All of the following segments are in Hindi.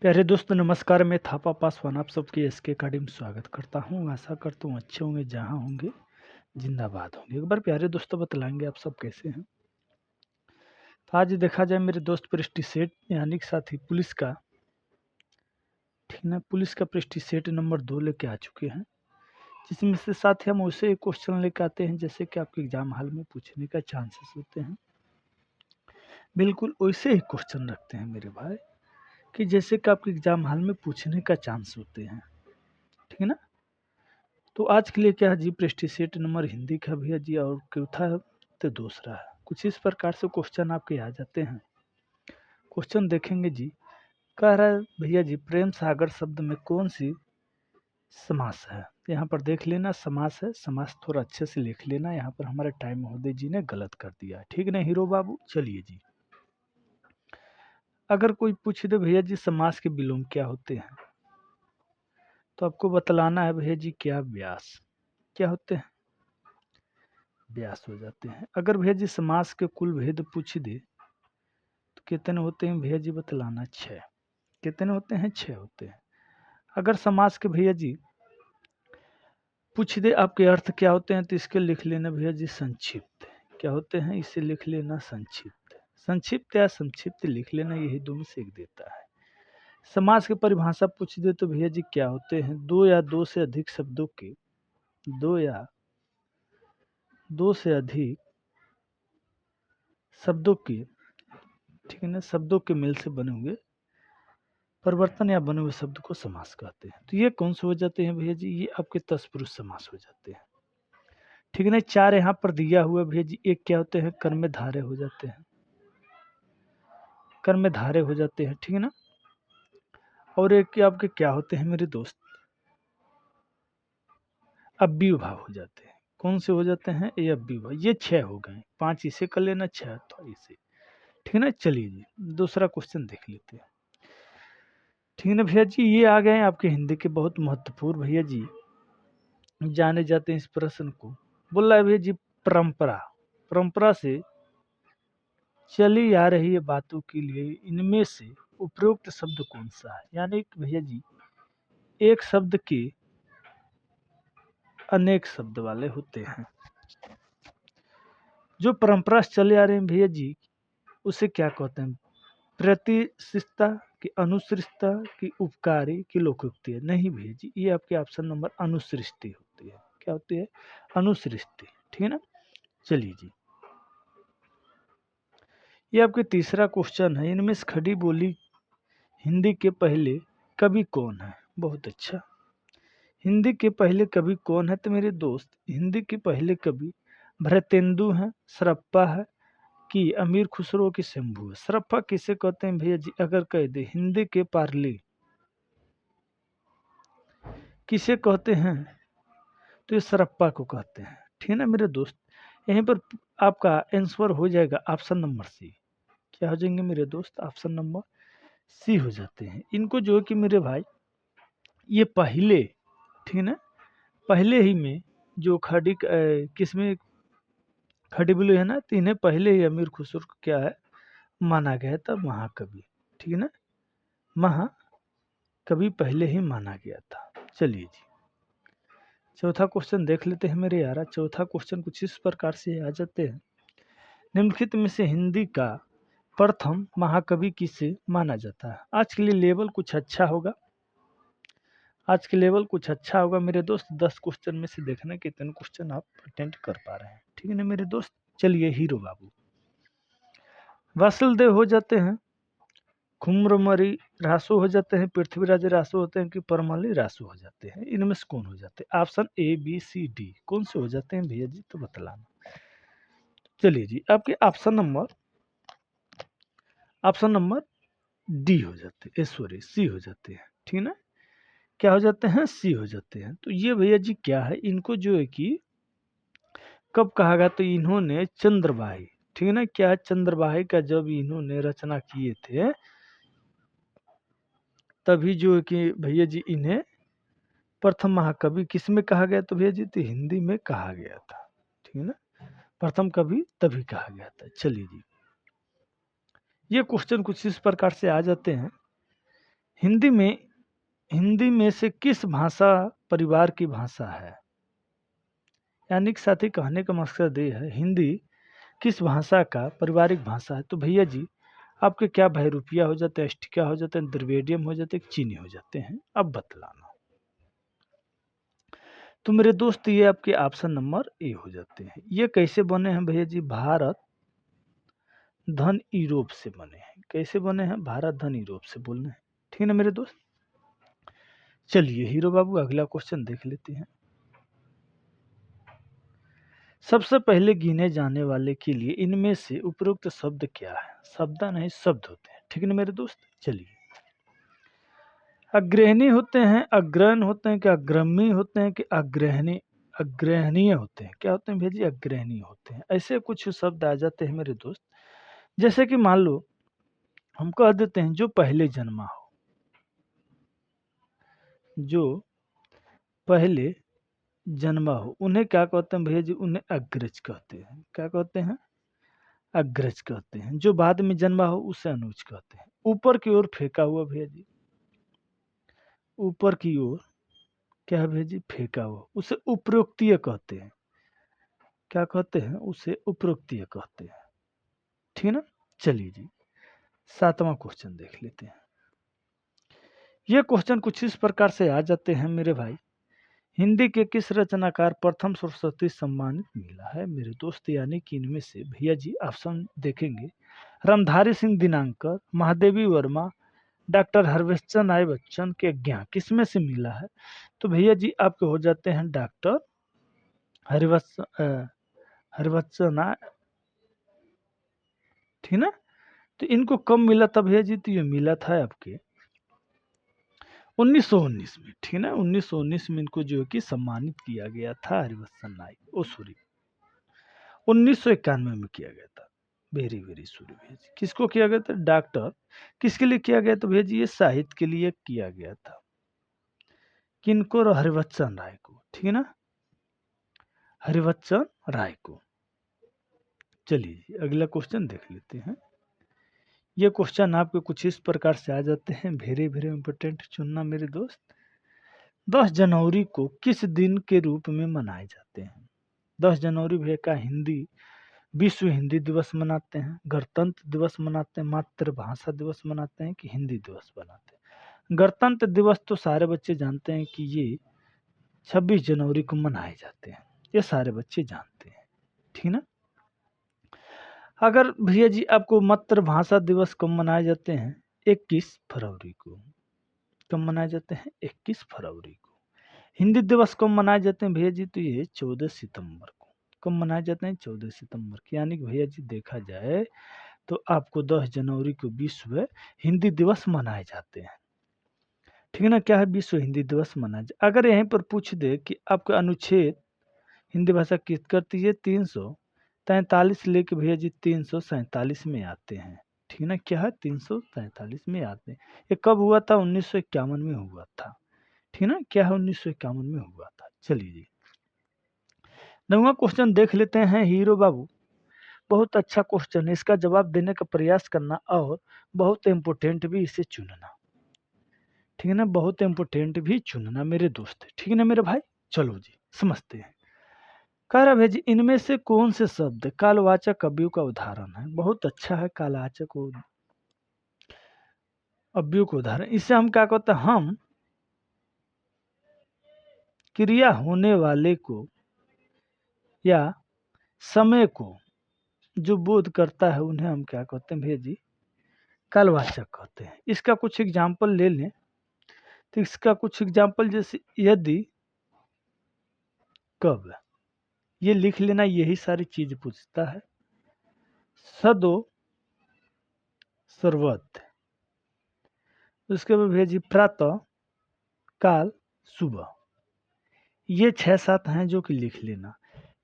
प्यारे दोस्तों नमस्कार। मैं थापा पासवान आप सबकी एसके अकेडमी में स्वागत करता हूं। आशा करता हूं अच्छे होंगे, जहां होंगे जिंदाबाद होंगे। एक बार प्यारे दोस्तों बतलाएंगे आप सब कैसे हैं। तो आज देखा जाए मेरे दोस्त पृष्टि सेट यानी कि साथी पुलिस का, ठीक ना, पुलिस का पृष्टि सेट नंबर 2 लेके आ चुके हैं, जिसमें से साथ ही हम वैसे एक क्वेश्चन लेके आते हैं जैसे कि आपके एग्जाम हॉल में पूछने का चांसेस होते हैं। बिल्कुल वैसे ही क्वेश्चन रखते हैं मेरे भाई, कि जैसे कि आपके एग्जाम हॉल में पूछने का चांस होते हैं, ठीक है ना। तो आज के लिए क्या है जी, पृष्ठीय सेट नंबर हिंदी का भी है जी, और चौथा है तो दूसरा है। कुछ इस प्रकार से क्वेश्चन आपके आ जाते हैं। क्वेश्चन देखेंगे जी, कह रहा है भैया जी प्रेम सागर शब्द में कौन सी समास है। यहाँ पर देख लेना समास है, समास थोड़ा अच्छे से लिख लेना। यहाँ पर हमारे टाइम महोदय जी ने गलत कर दिया है, ठीक ना हीरो बाबू। चलिए जी, अगर कोई पूछ दे भैया जी समास के विलोम क्या होते हैं, तो आपको बतलाना है भैया जी क्या व्यास क्या होते हैं, व्यास हो जाते हैं। अगर भैया जी समास के कुल भेद पूछ दे तो कितने होते हैं भैया जी, बतलाना 6। कितने होते हैं? 6 होते हैं। अगर समास के भैया जी पूछ दे आपके अर्थ क्या होते हैं, तो इसके लिख लेना भैया जी संक्षिप्त। क्या होते हैं? इसे लिख लेना संक्षिप्त। संक्षिप्त या संक्षिप्त लिख लेना, यही दो में से एक देता है। समास की परिभाषा पूछ दे तो भैया जी क्या होते हैं, दो या दो से अधिक शब्दों के, दो या दो से अधिक शब्दों के, ठीक है ना, शब्दों के मेल से बने हुए परिवर्तन या बने हुए शब्द को समास कहते हैं। तो ये कौन से हो जाते हैं भैया जी, ये आपके तत्पुरुष समास हो जाते हैं, ठीक है ना। 4 यहाँ पर दिया हुआ भैया जी, एक क्या होते हैं, कर्म धारे हो जाते हैं, कर्म धारे हो जाते हैं, ठीक है ना। और एक के आपके क्या होते हैं मेरे दोस्त, अव्ययभाव हो जाते हैं। कौन से हो जाते हैं? ये अव्ययभाव। ये 6 हो गए, 5 इसे कर लेना, 6 तो इसे, ठीक है ना। चलिए जी दूसरा क्वेश्चन देख लेते हैं, ठीक है ना भैया जी। ये आ गए आपके हिंदी के बहुत महत्वपूर्ण भैया जी जाने जाते हैं इस प्रश्न को। बोल रहा है भैया जी परंपरा, परंपरा से चली आ रही है बातों के लिए इनमें से उपरोक्त शब्द कौन सा है। यानी कि भैया जी एक शब्द के अनेक शब्द वाले होते हैं। जो परंपरा से चले आ रहे हैं भैया जी उसे क्या कहते हैं, प्रतिशिष्टता की, अनुसृष्टता की, उपकारी की, लोकोक्ति है। नहीं भैया जी, ये आपके ऑप्शन नंबर अनुसृष्टि होती है। क्या होती है? अनुसृष्टि, ठीक है ना। चलिए जी, ये आपके तीसरा क्वेश्चन है, इनमें से खड़ी बोली हिंदी के पहले कवि कौन है। बहुत अच्छा, हिंदी के पहले कवि कौन है, तो मेरे दोस्त हिंदी के पहले कवि भरतेंदु हैं, सरप्पा है, कि अमीर खुसरो की शंभू है। सरप्पा किसे कहते हैं भैया जी, अगर कह दे हिंदी के पार्ले किसे कहते हैं, तो ये सरप्पा को कहते हैं, ठीक है ना मेरे दोस्त। यहीं पर आपका आंसर हो जाएगा ऑप्शन नंबर सी। क्या हो जाएंगे मेरे दोस्त? ऑप्शन नंबर सी हो जाते हैं। इनको जो है कि मेरे भाई ये पहले, ठीक है ना, पहले ही में जो किसमें खड़ी बोली है ना, तो इन्हें पहले ही अमीर खुसरो को क्या है माना गया था महाकवि, ठीक है ना। महाकवि पहले ही माना गया था। चलिए जी चौथा क्वेश्चन देख लेते हैं मेरे यारा। चौथा क्वेश्चन कुछ इस प्रकार से आ जाते हैं, निम्नलिखित में से हिंदी का प्रथम महाकवि किसे माना जाता है। आज के लिए लेवल कुछ अच्छा होगा, आज के लेवल कुछ अच्छा होगा मेरे दोस्त। 10 क्वेश्चन में से देखना कितने क्वेश्चन आप अटेंड कर पा रहे हैं, ठीक है ना मेरे दोस्त। चलिए हीरो बाबू वासुदेव हो जाते हैं, खुम्रमरी रासो हो जाते हैं, पृथ्वीराज रासो होते हैं, कि परमली रासो हो जाते हैं। इनमें से कौन हो जाते हैं? Option A B C D कौन से हो जाते हैं भैया जी, तो बतलाना। चलिए जी आपके ऑप्शन नंबर डी हो जाते हैं, सॉरी सी हो जाते हैं, ठीक है ना। क्या हो जाते हैं? सी हो जाते हैं। तो ये भैया जी क्या है, इनको जो है कि कब कहा गया, तो इन्होंने चंद्रबाई, ठीक है ना, क्या है चंद्रबाई का जब इन्होंने रचना किए थे, तभी जो है कि भैया जी इन्हें प्रथम महाकवि किसमें कहा गया, तो भैया जी तो हिंदी में कहा गया था, ठीक है ना। प्रथम कवि तभी कहा गया था। चलिए जी ये क्वेश्चन कुछ इस प्रकार से आ जाते हैं, हिंदी में से किस भाषा परिवार की भाषा है? यानी कि साथी कहने का मकसद ये है, हिंदी किस भाषा का पारिवारिक भाषा है? तो भैया जी आपके क्या बहरूपिया हो जाते हैं, अस्टिका हो जाते हैं, द्रविडियम हो जाते हैं, चीनी हो जाते हैं, अब बतलाना। तो मेरे दोस्त ये आपके ऑप्शन नंबर ए हो जाते हैं। ये कैसे बने हैं भैया जी? भारत धन यूरोप से बने हैं। कैसे बने हैं? भारत धन यूरोप से बोलने हैं। ठीक है ना मेरे दोस्त। चलिए हीरो बाबू अगला क्वेश्चन देख लेते हैं। सबसे पहले गिने जाने वाले के लिए इनमें से उपरोक्त शब्द क्या है? शब्द नहीं शब्द होते हैं। ठीक है ना मेरे दोस्त। चलिए, अग्रहणी होते हैं, अग्रहण होते हैं, कि अग्रमी होते हैं, कि अग्रहणी अग्रहणीय होते हैं? क्या होते हैं भैया जी? अग्रहणीय होते हैं। ऐसे कुछ शब्द आ जाते हैं मेरे दोस्त, जैसे कि मान लो हम कह देते हैं जो पहले जन्मा हो, जो पहले जन्मा हो उन्हें क्या कहते हैं भैया जी? उन्हें अग्रज कहते हैं। क्या कहते हैं? अग्रज कहते हैं। जो बाद में जन्मा हो उसे अनुज कहते हैं। ऊपर की ओर फेंका हुआ भैया जी, ऊपर की ओर क्या है भैया जी? फेंका हुआ, उसे उपरोक्तीय कहते हैं। क्या कहते हैं? उसे उपरोक्तीय कहते हैं। ठीक है ना। चलिए जी, 7वां क्वेश्चन देख लेते हैं। ये क्वेश्चन कुछ इस प्रकार से आ जाते हैं मेरे भाई, हिंदी के किस रचनाकार प्रथम सरस्वती सम्मानित मिला है? मेरे दोस्त यानी कि इनमें से भैया जी ऑप्शन देखेंगे, रामधारी सिंह दिनांकर, महादेवी वर्मा, डॉक्टर हरवंश राय बच्चन के ज्ञान, किसमें से मिला है? तो भैया जी आपके हो जाते हैं डॉक्टर हरिवंश हरवंश राय। ठीक ना। तो इनको कब मिला था भैया जी? तो ये मिला था आपके 1919 में। ठीक ना। 1919 में इनको जो है कि सम्मानित किया गया था, हरिवंश राय। ओ सॉरी, 1991 में किया गया था। वेरी वेरी सॉरी भैया जी। किसको किया गया था? डॉक्टर किसके लिए किया गया था भैया जी? ये साहित्य के लिए किया गया था। किनको? हरिवंश राय को। ठीक है ना, हरिवंश राय को। चलिए जी अगला क्वेश्चन देख लेते हैं। ये क्वेश्चन आपके कुछ इस प्रकार से आ जाते हैं, वेरी वेरी इंपॉर्टेंट चुनना मेरे दोस्त। 10 जनवरी को किस दिन के रूप में मनाए जाते हैं? 10 जनवरी भैया का हिंदी विश्व हिंदी दिवस मनाते हैं, गणतंत्र दिवस मनाते हैं, मातृभाषा दिवस मनाते हैं, कि हिंदी दिवस मनाते हैं? गणतंत्र दिवस तो सारे बच्चे जानते हैं कि ये 26 जनवरी को मनाए जाते हैं। ये सारे बच्चे जानते हैं। ठीक ना। अगर भैया जी आपको मातृभाषा दिवस कब मनाए जाते हैं? 21 फरवरी को। कब मनाए जाते हैं? 21 फरवरी को। हिंदी दिवस कब मनाए जाते हैं भैया जी? तो ये 14 सितंबर को। कब मनाए जाते हैं? 14 सितंबर को। यानी कि भैया जी देखा जाए तो आपको 10 जनवरी को विश्व हिंदी दिवस मनाए जाते हैं। ठीक है ना। क्या है? विश्व हिंदी दिवस मनाया जाए। अगर यहीं पर पूछ दे कि आपका अनुच्छेद हिंदी भाषा किस करती है? 343 लेके भैया जी 347 में आते हैं। ठीक है ना। क्या है? 347 में आते हैं। ये कब हुआ था? 1951 में हुआ था। ठीक है ना। क्या है? 1951 में हुआ था। चलिए जी 9वां क्वेश्चन देख लेते हैं हीरो बाबू। बहुत अच्छा क्वेश्चन है, इसका जवाब देने का प्रयास करना और बहुत इम्पोर्टेंट भी इसे चुनना। ठीक है ना। बहुत इम्पोर्टेंट भी चुनना मेरे दोस्त। ठीक है ना मेरे भाई। चलो जी समझते हैं। कह रहा भाई जी इनमें से कौन से शब्द कालवाचक अव्यय का उदाहरण है? बहुत अच्छा है कालवाचक अव्यय का उदाहरण। इससे हम क्या कहते हैं? हम क्रिया होने वाले को या समय को जो बोध करता है उन्हें हम क्या कहते हैं भैया जी? कालवाचक कहते हैं। इसका कुछ एग्जाम्पल ले लें तो इसका कुछ एग्जाम्पल जैसे यदि, कब, ये लिख लेना, यही सारी चीज पूछता है। सदो, सर्वत्र, उसके बाद भैया जी प्रातः, काल, सुबह। ये 6-7 हैं जो कि लिख लेना।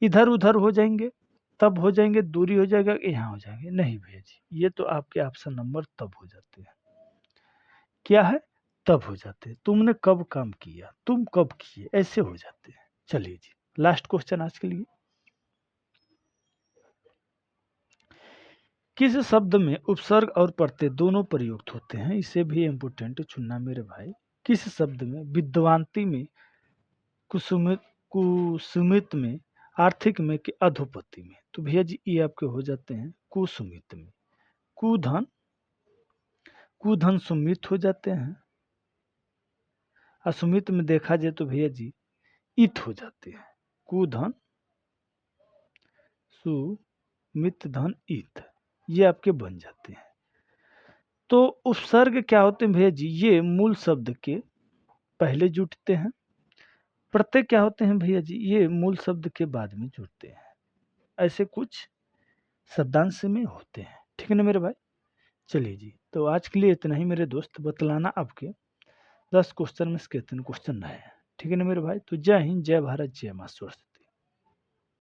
इधर उधर हो जाएंगे, तब हो जाएंगे, दूरी हो जाएगा, यहाँ हो जाएंगे, नहीं भैया जी ये तो आपके ऑप्शन नंबर तब हो जाते हैं। क्या है? तब हो जाते हैं। तुमने कब काम किया, तुम कब किए, ऐसे हो जाते हैं। चलिए जी लास्ट क्वेश्चन आज के लिए। किस शब्द में उपसर्ग और प्रत्यय दोनों प्रयुक्त होते हैं? इसे भी इम्पोर्टेंट चुनना मेरे भाई। किस शब्द में? विद्वांती में, कुसुमित कुसुमित में, आर्थिक में कि अधोपति में? तो भैया जी ये आपके हो जाते हैं कुसुमित में। कुधन, कुधन सुमित हो जाते हैं। असुमित में देखा जाए तो भैया जी इत हो जाते हैं। कुधन सुमित धन इत, ये आपके बन जाते हैं। तो उपसर्ग क्या होते हैं भैया जी? ये मूल शब्द के पहले जुड़ते हैं। प्रत्यय क्या होते हैं भैया जी? ये मूल शब्द के बाद में जुड़ते हैं। ऐसे कुछ शब्दांश में होते हैं। ठीक है ना मेरे भाई? चलिए जी, तो आज के लिए इतना ही मेरे दोस्त। बतलाना आपके 10 क्वेश्चन में से कितने क्वेश्चन रहे हैं। ठीक है ना मेरे भाई? तो जय हिंद, जय भारत, जय माँ सरस्वती।